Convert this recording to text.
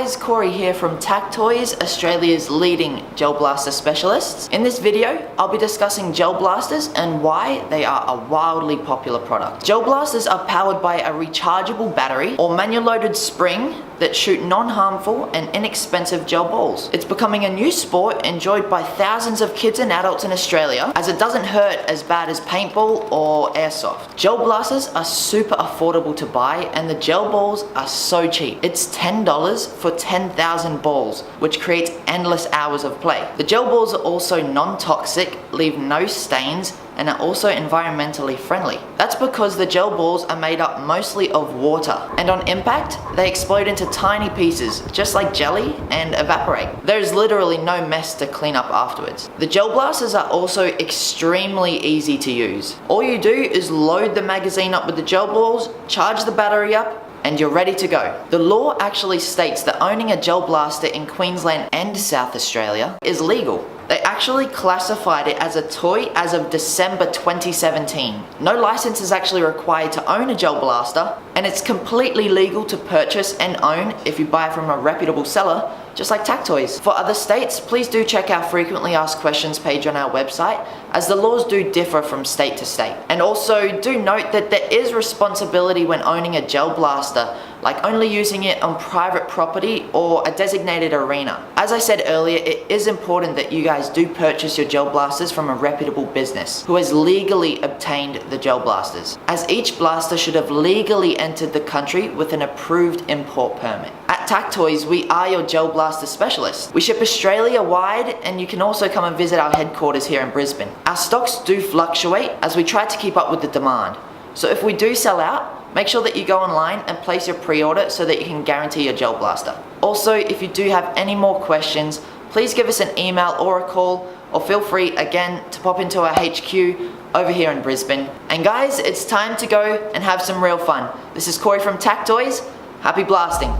guys, Corey here from TacToys, Australia's leading gel blaster specialists. In this video, I'll be discussing gel blasters and why they are a wildly popular product. Gel blasters are powered by a rechargeable battery or manual loaded spring that shoot non-harmful and inexpensive gel balls. It's becoming a new sport enjoyed by thousands of kids and adults in Australia, as it doesn't hurt as bad as paintball or airsoft. Gel blasters are super affordable to buy and the gel balls are so cheap. It's $10 for 10,000 balls, which creates endless hours of play. The gel balls are also non-toxic, leave no stains, and are also environmentally friendly. That's because the gel balls are made up mostly of water, and on impact, they explode into tiny pieces, just like jelly, and evaporate. There's literally no mess to clean up afterwards. The gel blasters are also extremely easy to use. All you do is load the magazine up with the gel balls, charge the battery up, and you're ready to go. The law actually states that owning a gel blaster in Queensland and South Australia is legal. They actually classified it as a toy as of December 2017. No license is actually required to own a gel blaster, and it's completely legal to purchase and own if you buy from a reputable seller, just like TacToys. For other states, please do check our frequently asked questions page on our website, as the laws do differ from state to state. And also do note that there is responsibility when owning a gel blaster, like only using it on private property or a designated arena. As I said earlier, it is important that you guys do purchase your gel blasters from a reputable business who has legally obtained the gel blasters, as each blaster should have legally entered the country with an approved import permit. At TacToys, we are your gel blaster specialists. We ship Australia-wide, and you can also come and visit our headquarters here in Brisbane. Our stocks do fluctuate as we try to keep up with the demand. So if we do sell out, make sure that you go online and place your pre-order so that you can guarantee your gel blaster. Also, if you do have any more questions, please give us an email or a call, or feel free again to pop into our HQ over here in Brisbane. And guys, it's time to go and have some real fun. This is Corey from TacToys. Happy blasting.